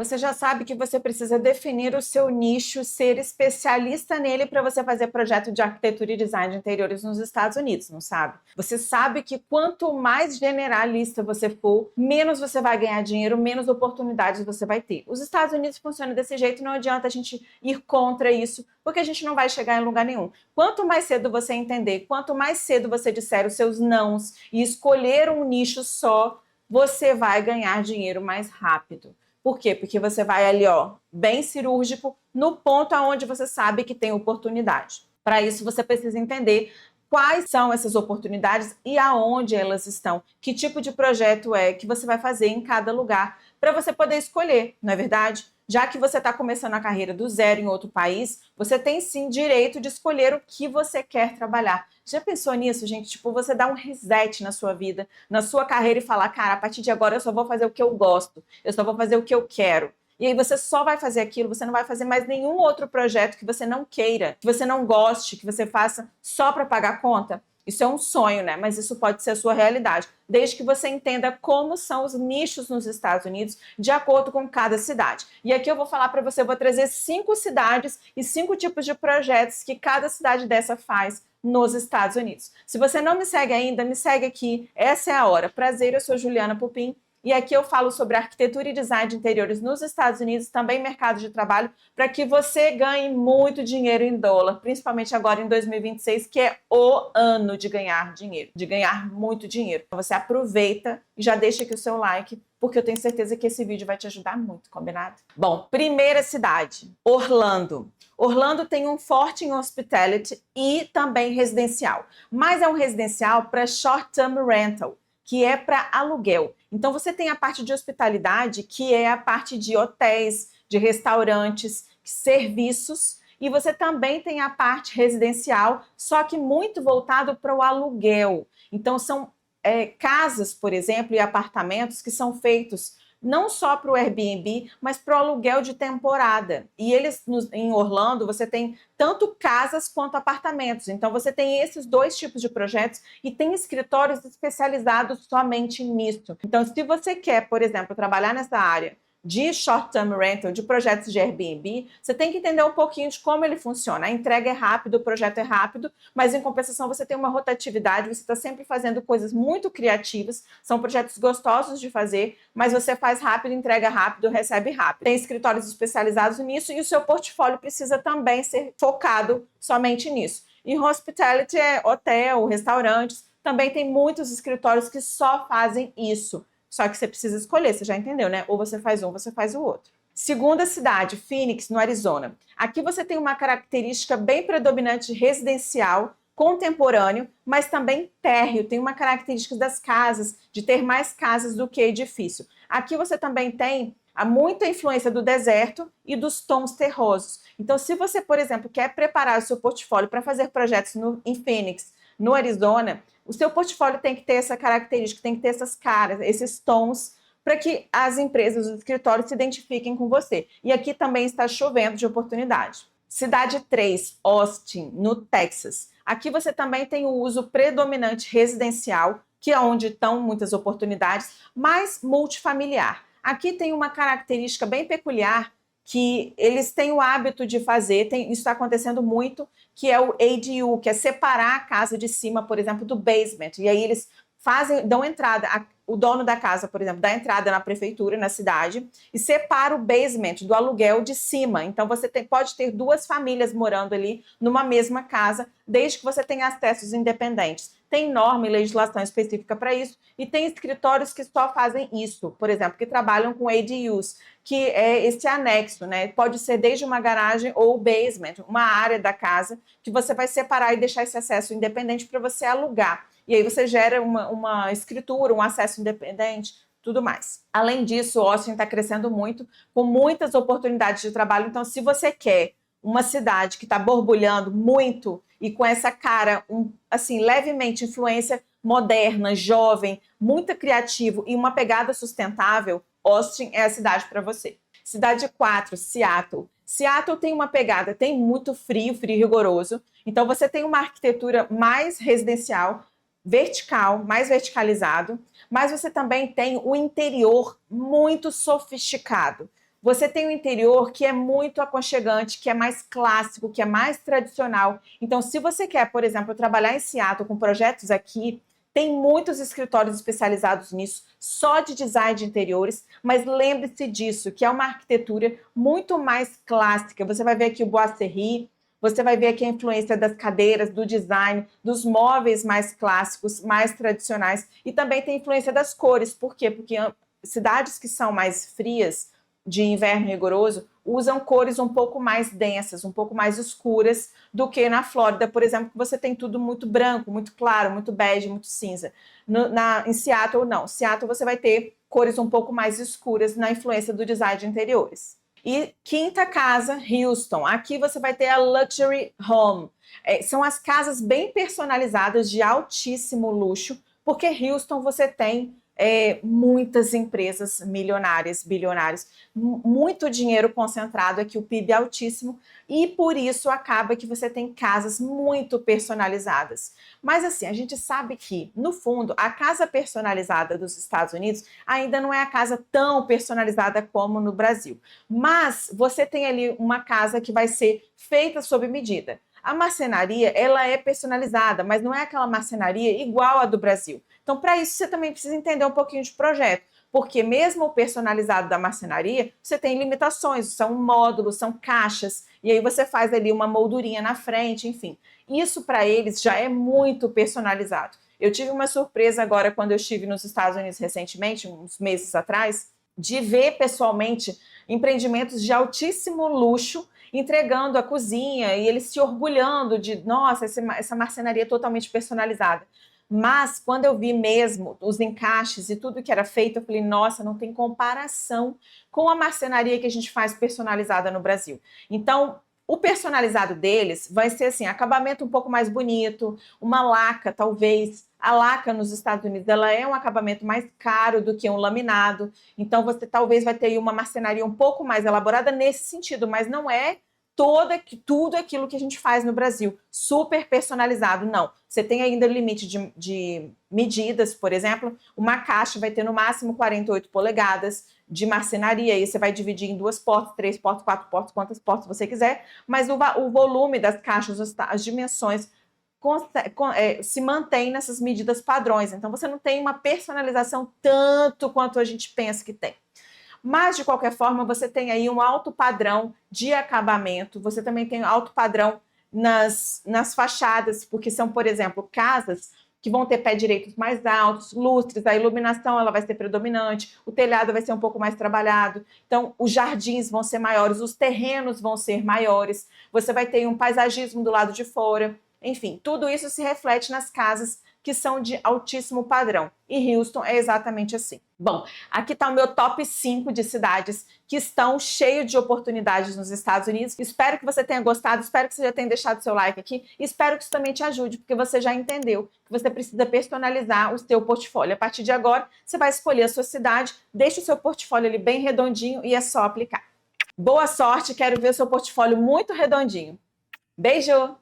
Você já sabe que você precisa definir o seu nicho, ser especialista nele para você fazer projeto de arquitetura e design de interiores nos Estados Unidos, não sabe? Você sabe que quanto mais generalista você for, menos você vai ganhar dinheiro, menos oportunidades você vai ter. Os Estados Unidos funcionam desse jeito, não adianta a gente ir contra isso, porque a gente não vai chegar em lugar nenhum. Quanto mais cedo você entender, quanto mais cedo você disser os seus nãos e escolher um nicho só, você vai ganhar dinheiro mais rápido. Por quê? Porque você vai ali, ó, bem cirúrgico, no ponto aonde você sabe que tem oportunidade. Para isso, você precisa entender quais são essas oportunidades e aonde elas estão, que tipo de projeto é que você vai fazer em cada lugar, para você poder escolher, não é verdade? Já que você está começando a carreira do zero em outro país, você tem sim direito de escolher o que você quer trabalhar. Já pensou nisso, gente? Tipo, você dá um reset na sua vida, na sua carreira e falar, cara, a partir de agora eu só vou fazer o que eu gosto, eu só vou fazer o que eu quero. E aí você só vai fazer aquilo, você não vai fazer mais nenhum outro projeto que você não queira, que você não goste, que você faça só para pagar a conta. Isso é um sonho, né? Mas isso pode ser a sua realidade, desde que você entenda como são os nichos nos Estados Unidos, de acordo com cada cidade. E aqui eu vou falar para você, eu vou trazer 5 cidades e 5 tipos de projetos que cada cidade dessa faz nos Estados Unidos. Se você não me segue ainda, me segue aqui. Essa é a hora. Prazer, eu sou Juliana Pupim. E aqui eu falo sobre arquitetura e design de interiores nos Estados Unidos, também mercado de trabalho, para que você ganhe muito dinheiro em dólar, principalmente agora em 2026, que é o ano de ganhar dinheiro, de ganhar muito dinheiro. Então você aproveita e já deixa aqui o seu like, porque eu tenho certeza que esse vídeo vai te ajudar muito, combinado? Bom, primeira cidade, Orlando. Orlando tem um forte em hospitality e também residencial, mas é um residencial para short-term rental, que é para aluguel. Então você tem a parte de hospitalidade, que é a parte de hotéis, de restaurantes, serviços, e você também tem a parte residencial, só que muito voltado para o aluguel. Então são casas, por exemplo, e apartamentos que são feitos não só para o Airbnb, mas para o aluguel de temporada. E eles, em Orlando, você tem tanto casas quanto apartamentos. Então, você tem esses 2 tipos de projetos e tem escritórios especializados somente nisso. Então, se você quer, por exemplo, trabalhar nessa área de short-term rental, de projetos de Airbnb, você tem que entender um pouquinho de como ele funciona. A entrega é rápida, o projeto é rápido, mas em compensação você tem uma rotatividade, você está sempre fazendo coisas muito criativas, são projetos gostosos de fazer, mas você faz rápido, entrega rápido, recebe rápido. Tem escritórios especializados nisso e o seu portfólio precisa também ser focado somente nisso. E hospitality é hotel, restaurantes, também tem muitos escritórios que só fazem isso. Só que você precisa escolher, você já entendeu, né? Ou você faz um, ou você faz o outro. Segunda cidade, Phoenix, no Arizona. Aqui você tem uma característica bem predominante residencial, contemporâneo, mas também térreo. Tem uma característica das casas, de ter mais casas do que edifício. Aqui você também tem muita influência do deserto e dos tons terrosos. Então, se você, por exemplo, quer preparar o seu portfólio para fazer projetos em Phoenix, no Arizona, o seu portfólio tem que ter essa característica, tem que ter essas caras, esses tons, para que as empresas, os escritórios se identifiquem com você. E aqui também está chovendo de oportunidade. Cidade 3, Austin, no Texas. Aqui você também tem o uso predominante residencial, que é onde estão muitas oportunidades, mas multifamiliar. Aqui tem uma característica bem peculiar, que eles têm o hábito de fazer, isso está acontecendo muito, que é o ADU, que é separar a casa de cima, por exemplo, do basement. E aí eles dão entrada, o dono da casa, por exemplo, dá entrada na prefeitura, na cidade, e separa o basement do aluguel de cima. Então você pode ter 2 famílias morando ali numa mesma casa, desde que você tenha acessos independentes. Tem norma e legislação específica para isso, e tem escritórios que só fazem isso, por exemplo, que trabalham com ADUs, que é esse anexo, né? Pode ser desde uma garagem ou basement, uma área da casa, que você vai separar e deixar esse acesso independente para você alugar. E aí você gera uma escritura, um acesso independente, tudo mais. Além disso, o Austin está crescendo muito, com muitas oportunidades de trabalho. Então, se você quer uma cidade que está borbulhando muito e com essa cara, assim, levemente influência moderna, jovem, muito criativo e uma pegada sustentável, Austin é a cidade para você. Cidade 4, Seattle. Seattle tem uma pegada, tem muito frio, frio rigoroso. Então você tem uma arquitetura mais residencial, vertical, mais verticalizado, mas você também tem o interior muito sofisticado. Você tem um interior que é muito aconchegante, que é mais clássico, que é mais tradicional. Então, se você quer, por exemplo, trabalhar em Seattle com projetos aqui, tem muitos escritórios especializados nisso, só de design de interiores, mas lembre-se disso, que é uma arquitetura muito mais clássica. Você vai ver aqui o Boisserri, você vai ver aqui a influência das cadeiras, do design, dos móveis mais clássicos, mais tradicionais, e também tem influência das cores. Por quê? Porque cidades que são mais frias, de inverno rigoroso, usam cores um pouco mais densas, um pouco mais escuras do que na Flórida, por exemplo, que você tem tudo muito branco, muito claro, muito bege, muito cinza. Em Seattle, não. Seattle você vai ter cores um pouco mais escuras na influência do design de interiores. E quinta casa, Houston. Aqui você vai ter a Luxury Home. São as casas bem personalizadas de altíssimo luxo, porque Houston você tem muitas empresas milionárias, bilionárias, muito dinheiro concentrado aqui, o PIB é altíssimo, e por isso acaba que você tem casas muito personalizadas. Mas assim, a gente sabe que, no fundo, a casa personalizada dos Estados Unidos ainda não é a casa tão personalizada como no Brasil. Mas você tem ali uma casa que vai ser feita sob medida. A marcenaria, ela é personalizada, mas não é aquela marcenaria igual a do Brasil. Então, para isso, você também precisa entender um pouquinho de projeto, porque mesmo o personalizado da marcenaria, você tem limitações, são módulos, são caixas, e aí você faz ali uma moldurinha na frente, enfim. Isso para eles já é muito personalizado. Eu tive uma surpresa agora quando eu estive nos Estados Unidos recentemente, uns meses atrás, de ver pessoalmente empreendimentos de altíssimo luxo entregando a cozinha e eles se orgulhando de, nossa, essa marcenaria totalmente personalizada. Mas quando eu vi mesmo os encaixes e tudo que era feito, eu falei, nossa, não tem comparação com a marcenaria que a gente faz personalizada no Brasil. Então, o personalizado deles vai ser assim, acabamento um pouco mais bonito, uma laca, talvez. A laca nos Estados Unidos, ela é um acabamento mais caro do que um laminado. Então, você talvez vai ter aí uma marcenaria um pouco mais elaborada nesse sentido, mas não é tudo aquilo que a gente faz no Brasil, super personalizado, não. Você tem ainda limite de medidas, por exemplo, uma caixa vai ter no máximo 48 polegadas de marcenaria, e você vai dividir em 2 portas, 3 portas, 4 portas, quantas portas você quiser, mas o volume das caixas, as dimensões, se mantém nessas medidas padrões, então você não tem uma personalização tanto quanto a gente pensa que tem. Mas, de qualquer forma, você tem aí um alto padrão de acabamento, você também tem alto padrão nas fachadas, porque são, por exemplo, casas que vão ter pé direitos mais altos, lustres, a iluminação ela vai ser predominante, o telhado vai ser um pouco mais trabalhado, então os jardins vão ser maiores, os terrenos vão ser maiores, você vai ter um paisagismo do lado de fora, enfim, tudo isso se reflete nas casas que são de altíssimo padrão. E Houston é exatamente assim. Bom, aqui está o meu top 5 de cidades que estão cheias de oportunidades nos Estados Unidos. Espero que você tenha gostado, espero que você já tenha deixado seu like aqui, e espero que isso também te ajude, porque você já entendeu que você precisa personalizar o seu portfólio. A partir de agora, você vai escolher a sua cidade, deixa o seu portfólio ali bem redondinho e é só aplicar. Boa sorte, quero ver o seu portfólio muito redondinho. Beijo!